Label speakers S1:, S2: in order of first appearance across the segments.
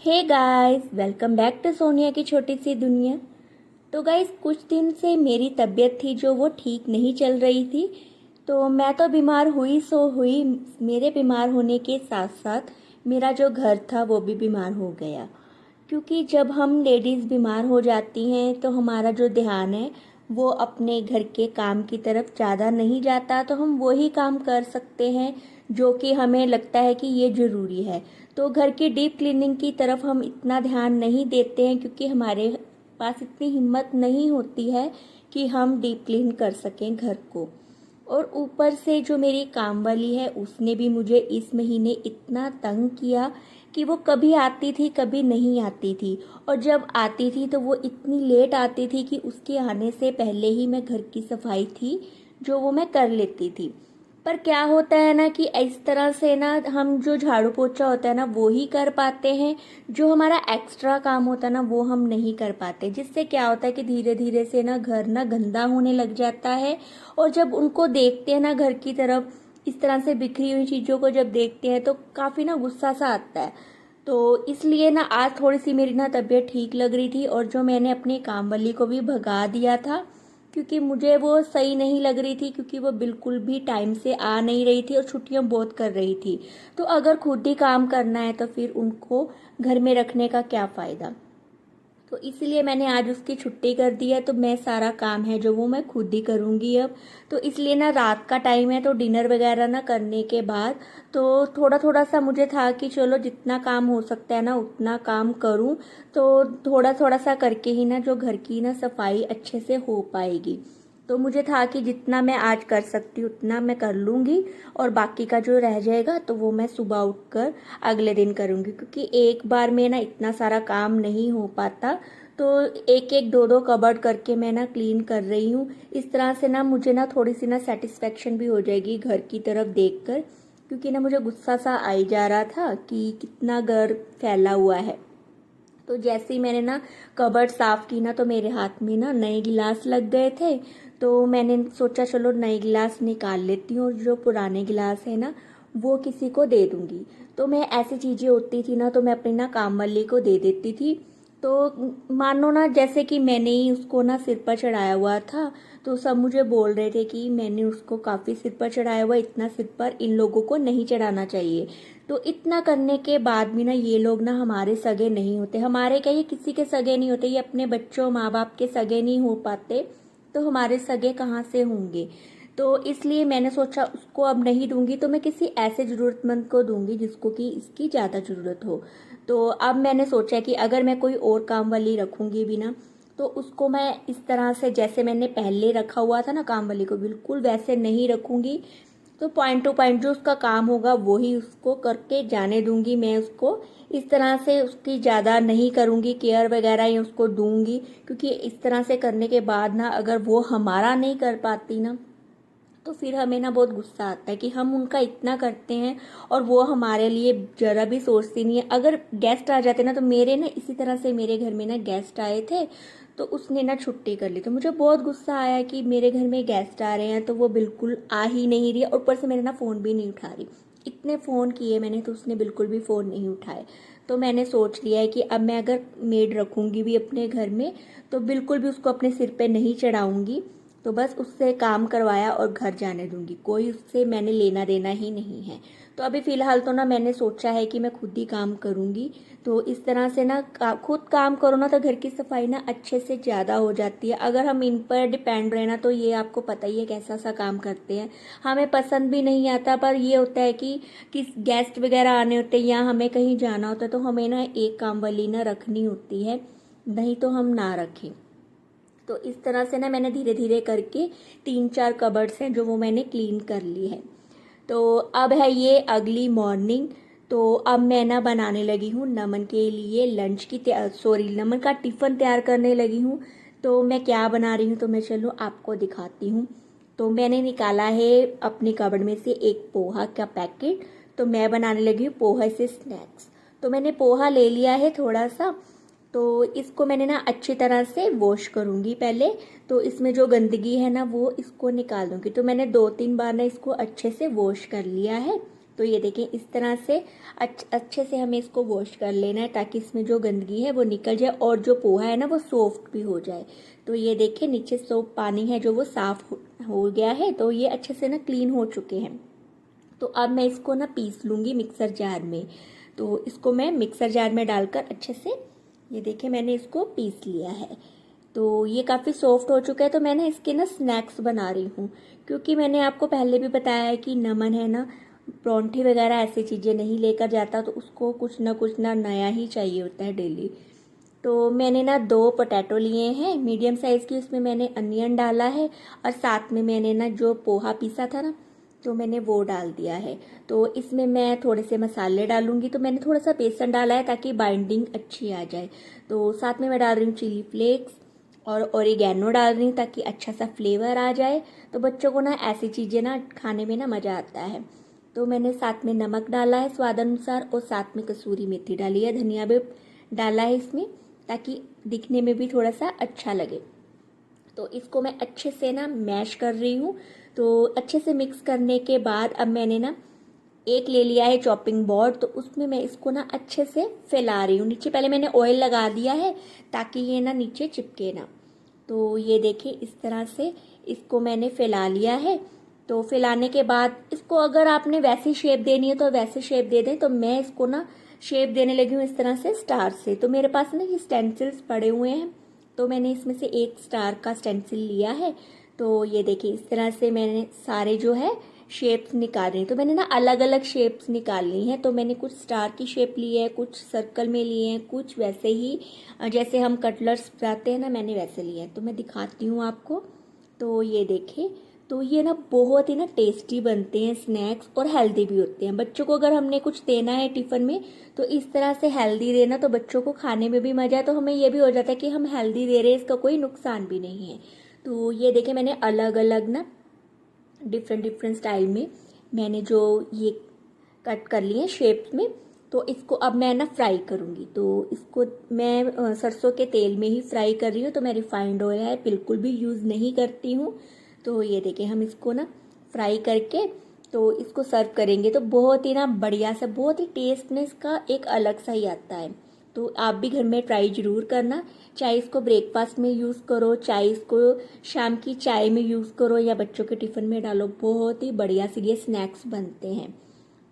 S1: Hey guys, welcome back to Sonia की छोटी सी दुनिया। तो गाइस, कुछ दिन से मेरी तबीयत थी जो वो ठीक नहीं चल रही थी। तो मैं तो बीमार हुई सो हुई। मेरे बीमार होने के साथ साथ मेरा जो घर था वो भी बीमार हो गया। क्योंकि जब हम लेडीज़ बीमार हो जाती हैं तो हमारा जो ध्यान है वो अपने घर के काम की तरफ ज़्यादा नहीं जाता। तो हम वही काम कर सकते हैं जो कि हमें लगता है कि ये ज़रूरी है। तो घर की डीप क्लीनिंग की तरफ हम इतना ध्यान नहीं देते हैं क्योंकि हमारे पास इतनी हिम्मत नहीं होती है कि हम डीप क्लीन कर सकें घर को। और ऊपर से जो मेरी काम वाली है उसने भी मुझे इस महीने इतना तंग किया कि वो कभी आती थी कभी नहीं आती थी। और जब आती थी तो वो इतनी लेट आती थी कि उसके आने से पहले ही मैं घर की सफाई थी जो वो मैं कर लेती थी। पर क्या होता है ना कि इस तरह से ना हम जो झाड़ू पोछा होता है ना वो ही कर पाते हैं। जो हमारा एक्स्ट्रा काम होता है ना वो हम नहीं कर पाते, जिससे क्या होता है कि धीरे धीरे से ना घर ना गंदा होने लग जाता है। और जब उनको देखते हैं ना घर की तरफ इस तरह से बिखरी हुई चीज़ों को जब देखते हैं तो काफ़ी ना गुस्सा सा आता है। तो इसलिए ना आज थोड़ी सी मेरी ना तबीयत ठीक लग रही थी और जो मैंने अपनी काम वाली को भी भगा दिया था क्योंकि मुझे वो सही नहीं लग रही थी, क्योंकि वो बिल्कुल भी टाइम से आ नहीं रही थी और छुट्टियां बहुत कर रही थी। तो अगर खुद ही काम करना है तो फिर उनको घर में रखने का क्या फ़ायदा। तो इसलिए मैंने आज उसकी छुट्टी कर दी है। तो मैं सारा काम है जो वो मैं खुद ही करूँगी अब। तो इसलिए ना रात का टाइम है तो डिनर वगैरह ना करने के बाद तो थोड़ा थोड़ा सा मुझे था कि चलो जितना काम हो सकता है ना उतना काम करूँ। तो थोड़ा थोड़ा सा करके ही ना जो घर की ना सफाई अच्छे से हो पाएगी। तो मुझे था कि जितना मैं आज कर सकती हूँ उतना मैं कर लूँगी और बाकी का जो रह जाएगा तो वो मैं सुबह उठकर अगले दिन करूँगी, क्योंकि एक बार में ना इतना सारा काम नहीं हो पाता। तो एक एक दो दो कबर्ड करके मैं ना क्लीन कर रही हूँ। इस तरह से ना मुझे ना थोड़ी सी ना सेटिस्फेक्शन भी हो जाएगी घर की तरफ देखकर, क्योंकि ना मुझे गुस्सा सा आई जा रहा था कि कितना घर फैला हुआ है। तो जैसे ही मैंने ना कबर्ड साफ की ना तो मेरे हाथ में ना नए गिलास लग गए थे। तो मैंने सोचा चलो नए गिलास निकाल लेती हूँ और जो पुराने गिलास है ना वो किसी को दे दूंगी। तो मैं ऐसी चीजें होती थी ना तो मैं अपनी ना काम वाली को दे देती थी। तो मानो ना जैसे कि मैंने ही उसको ना सिर पर चढ़ाया हुआ था। तो सब मुझे बोल रहे थे कि मैंने उसको काफी सिर पर चढ़ाया हुआ, इतना सिर पर इन लोगों को नहीं चढ़ाना चाहिए। तो इतना करने के बाद भी ना ये लोग ना हमारे सगे नहीं होते। हमारे क्या, ये किसी के सगे नहीं होते, ये अपने बच्चों माँ बाप के सगे नहीं हो पाते। तो हमारे सगे कहाँ से होंगे। तो इसलिए मैंने सोचा उसको अब नहीं दूंगी तो मैं किसी ऐसे जरूरतमंद को दूंगी जिसको कि इसकी ज़्यादा ज़रूरत हो। तो अब मैंने सोचा कि अगर मैं कोई और काम वाली रखूंगी भी ना तो उसको मैं इस तरह से जैसे मैंने पहले रखा हुआ था ना काम वाली को बिल्कुल वैसे नहीं रखूंगी। तो पॉइंट टू पॉइंट जो उसका काम होगा वही उसको करके जाने दूंगी। मैं उसको इस तरह से उसकी ज़्यादा नहीं करूंगी केयर वगैरह या उसको दूंगी, क्योंकि इस तरह से करने के बाद ना अगर वो हमारा नहीं कर पाती ना तो फिर हमें ना बहुत गुस्सा आता है कि हम उनका इतना करते हैं और वो हमारे लिए जरा भी सोचती नहीं है। अगर गेस्ट आ जाते ना तो मेरे ना इसी तरह से मेरे घर में ना गेस्ट आए थे तो उसने ना छुट्टी कर ली। तो मुझे बहुत गुस्सा आया कि मेरे घर में गेस्ट आ रहे हैं तो वो बिल्कुल आ ही नहीं रही और ऊपर से मेरे ना फ़ोन भी नहीं उठा रही। इतने फ़ोन किए मैंने तो उसने बिल्कुल भी फ़ोन नहीं उठाए। तो मैंने सोच लिया है कि अब मैं अगर मेड रखूँगी भी अपने घर में तो बिल्कुल भी उसको अपने सिर पे नहीं चढ़ाऊँगी। तो बस उससे काम करवाया और घर जाने दूंगी, कोई उससे मैंने लेना देना ही नहीं है। तो अभी फ़िलहाल तो ना मैंने सोचा है कि मैं खुद ही काम करूंगी। तो इस तरह से ना खुद काम करो ना तो घर की सफाई ना अच्छे से ज़्यादा हो जाती है। अगर हम इन पर डिपेंड रहे ना तो ये आपको पता ही है कैसा सा काम करते हैं, हमें पसंद भी नहीं आता। पर ये होता है कि गेस्ट वगैरह आने होते हैं या हमें कहीं जाना होता है तो हमें ना एक काम वाली ना रखनी होती है, नहीं तो हम ना रखें। तो इस तरह से ना मैंने धीरे धीरे करके 3-4 कबर्ड्स हैं जो वो मैंने क्लीन कर ली है। तो अब है ये अगली मॉर्निंग। तो अब मैं ना बनाने लगी हूँ नमन के लिए लंच की नमन का टिफ़िन तैयार करने लगी हूँ। तो मैं क्या बना रही हूँ तो मैं चलो आपको दिखाती हूँ। तो मैंने निकाला है अपनी कबर्ड में से एक पोहा का पैकेट। तो मैं बनाने लगी हूँ पोहा से स्नैक्स। तो मैंने पोहा ले लिया है थोड़ा सा। तो इसको मैंने ना अच्छी तरह से वॉश करूंगी पहले। तो इसमें जो गंदगी है ना वो इसको निकाल दूंगी। तो मैंने 2-3 बार ना इसको अच्छे से वॉश कर लिया है। तो ये देखें इस तरह से अच्छे से हमें इसको वॉश कर लेना है ताकि इसमें जो गंदगी है वो निकल जाए और जो पोहा है ना वो सॉफ्ट भी हो जाए। तो ये देखें नीचे पानी है जो वो साफ हो गया है, तो ये अच्छे से ना क्लीन हो चुके हैं। तो अब मैं इसको ना पीस लूँगी मिक्सर जार में। तो इसको मैं मिक्सर जार में डालकर अच्छे से, ये देखें मैंने इसको पीस लिया है। तो ये काफ़ी सॉफ्ट हो चुका है। तो मैं ना इसके ना स्नैक्स बना रही हूँ, क्योंकि मैंने आपको पहले भी बताया है कि नमन है ना परांठे वगैरह ऐसी चीज़ें नहीं लेकर जाता, तो उसको कुछ ना नया ही चाहिए होता है डेली। तो मैंने ना 2 पोटैटो लिए हैं मीडियम साइज़ की, उसमें मैंने अनियन डाला है और साथ में मैंने ना जो पोहा पीसा था ना तो मैंने वो डाल दिया है। तो इसमें मैं थोड़े से मसाले डालूंगी। तो मैंने थोड़ा सा बेसन डाला है ताकि बाइंडिंग अच्छी आ जाए। तो साथ में मैं डाल रही हूँ चिली फ्लेक्स और ओरिगैनो डाल रही हूँ ताकि अच्छा सा फ्लेवर आ जाए। तो बच्चों को ना ऐसी चीज़ें ना खाने में ना मज़ा आता है। तो मैंने साथ में नमक डाला है स्वाद अनुसार और साथ में कसूरी मेथी डाली है, धनिया भी डाला है इसमें ताकि दिखने में भी थोड़ा सा अच्छा लगे। तो इसको मैं अच्छे से ना मैश कर रही हूँ। तो अच्छे से मिक्स करने के बाद अब मैंने ना एक ले लिया है चॉपिंग बोर्ड, तो उसमें मैं इसको ना अच्छे से फैला रही हूँ। नीचे पहले मैंने ऑयल लगा दिया है ताकि ये ना नीचे चिपके ना। तो ये देखिए इस तरह से इसको मैंने फैला लिया है। तो फैलाने के बाद इसको अगर आपने वैसी शेप देनी है तो वैसे शेप दे दें। तो मैं इसको ना शेप देने लगी हूँ इस तरह से स्टार से। तो मेरे पास ना ये स्टेंसिल्स पड़े हुए हैं, तो मैंने इसमें से एक स्टार का स्टेंसिल लिया है। तो ये देखिए इस तरह से मैंने सारे जो है शेप्स निकाल रही हूँ। तो मैंने ना अलग अलग शेप्स निकालनी है। तो मैंने कुछ स्टार की शेप ली है, कुछ सर्कल में लिए हैं, कुछ वैसे ही जैसे हम कटलर्स बनाते हैं ना, मैंने वैसे लिए हैं। तो मैं दिखाती हूँ आपको। तो ये देखिए, तो ये ना बहुत ही ना टेस्टी बनते हैं स्नैक्स और हेल्दी भी होते हैं। बच्चों को अगर हमने कुछ देना है टिफ़िन में तो इस तरह से हेल्दी देना, तो बच्चों को खाने में भी मज़ा है। तो हमें ये भी हो जाता है कि हम हेल्दी दे रहे हैं, इसका कोई नुकसान भी नहीं है। तो ये देखिए मैंने अलग अलग ना डिफरेंट स्टाइल में मैंने जो ये कट कर लिए शेप्स में। तो इसको अब मैं ना फ्राई करूँगी। तो इसको मैं सरसों के तेल में ही फ्राई कर रही हूँ। तो मैं रिफाइंड ऑयल है बिल्कुल भी यूज़ नहीं करती हूँ। तो ये देखिए हम इसको ना फ्राई करके तो इसको सर्व करेंगे। तो बहुत ही ना बढ़िया सा, बहुत ही टेस्ट में इसका एक अलग सा ही आता है। तो आप भी घर में ट्राई ज़रूर करना। चाहे इसको ब्रेकफास्ट में यूज़ करो, चाहे इसको शाम की चाय में यूज़ करो या बच्चों के टिफ़िन में डालो, बहुत ही बढ़िया से ये स्नैक्स बनते हैं।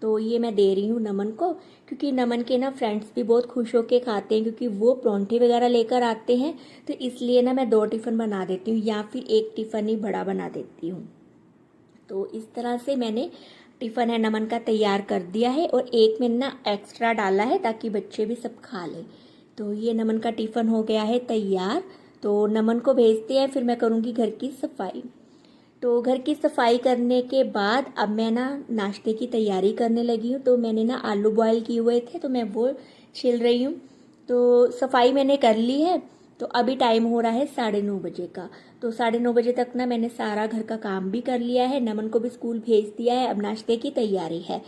S1: तो ये मैं दे रही हूँ नमन को, क्योंकि नमन के ना फ्रेंड्स भी बहुत खुश होके खाते हैं, क्योंकि वो परांठे वगैरह लेकर आते हैं। तो इसलिए ना मैं 2 टिफ़िन बना देती हूँ या फिर एक टिफ़िन ही बड़ा बना देती हूँ। तो इस तरह से मैंने टिफ़िन है नमन का तैयार कर दिया है और एक मैंने ना एक्स्ट्रा डाला है ताकि बच्चे भी सब खा लें। तो ये नमन का टिफ़िन हो गया है तैयार। तो नमन को भेजते हैं, फिर मैं करूँगी घर की सफाई। तो घर की सफाई करने के बाद अब मैं ना नाश्ते की तैयारी करने लगी हूँ। तो मैंने ना आलू बॉयल किए हुए थे तो मैं वो छिल रही हूँ। तो सफाई मैंने कर ली है। तो अभी टाइम हो रहा है 9:30 बजे का। तो 9:30 बजे तक ना मैंने सारा घर का काम भी कर लिया है, नमन को भी स्कूल भेज दिया है। अब नाश्ते की तैयारी है।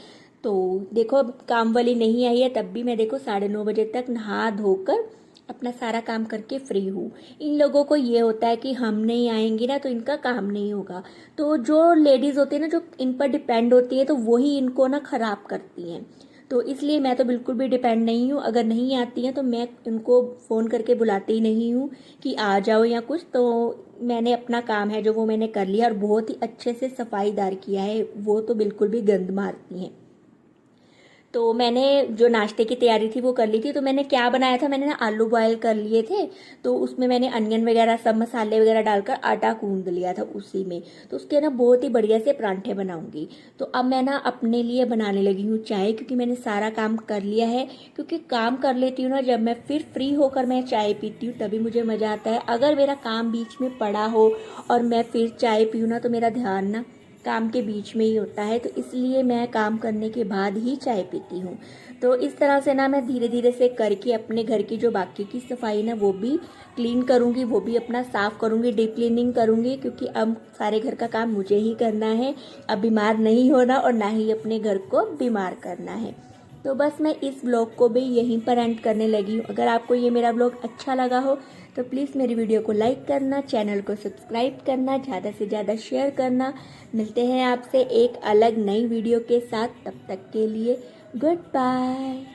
S1: तो देखो अब काम वाली नहीं आई है, तब भी मैं देखो 9:30 बजे तक नहा धोकर अपना सारा काम करके फ्री हूँ। इन लोगों को ये होता है कि हम नहीं आएंगे ना तो इनका काम नहीं होगा। तो जो लेडीज़ होती है ना, जो इन पर डिपेंड होती है, तो वही इनको ना ख़राब करती हैं। तो इसलिए मैं तो बिल्कुल भी डिपेंड नहीं हूँ। अगर नहीं आती हैं तो मैं इनको फ़ोन करके बुलाती ही नहीं हूँ कि आ जाओ या कुछ। तो मैंने अपना काम है जो वो मैंने कर लिया और बहुत ही अच्छे से सफाईदार किया है। वो तो बिल्कुल भी गंद मारती हैं। तो मैंने जो नाश्ते की तैयारी थी वो कर ली थी। तो मैंने क्या बनाया था, मैंने ना आलू बॉयल कर लिए थे। तो उसमें मैंने अनियन वगैरह सब मसाले वगैरह डालकर आटा गूंद लिया था उसी में। तो उसके ना बहुत ही बढ़िया से परांठे बनाऊंगी। तो अब मैं ना अपने लिए बनाने लगी हूँ चाय, क्योंकि मैंने सारा काम कर लिया है। क्योंकि काम कर लेती हूँ ना जब मैं, फिर फ्री होकर मैं चाय पीती हूँ तभी मुझे मज़ा आता है। अगर मेरा काम बीच में पड़ा हो और मैं फिर चाय पीऊँ ना तो मेरा ध्यान ना काम के बीच में ही होता है। तो इसलिए मैं काम करने के बाद ही चाय पीती हूँ। तो इस तरह से ना मैं धीरे धीरे से करके अपने घर की जो बाकी की सफाई ना वो भी क्लीन करूँगी, वो भी अपना साफ़ करूँगी, डीप क्लीनिंग करूँगी। क्योंकि अब सारे घर का काम मुझे ही करना है। अब बीमार नहीं होना और ना ही अपने घर को बीमार करना है। तो बस मैं इस व्लॉग को भी यहीं पर एंड करने लगी हूँ। अगर आपको ये मेरा व्लॉग अच्छा लगा हो तो प्लीज़ मेरी वीडियो को लाइक करना, चैनल को सब्सक्राइब करना, ज़्यादा से ज़्यादा शेयर करना। मिलते हैं आपसे एक अलग नई वीडियो के साथ, तब तक के लिए गुड बाय।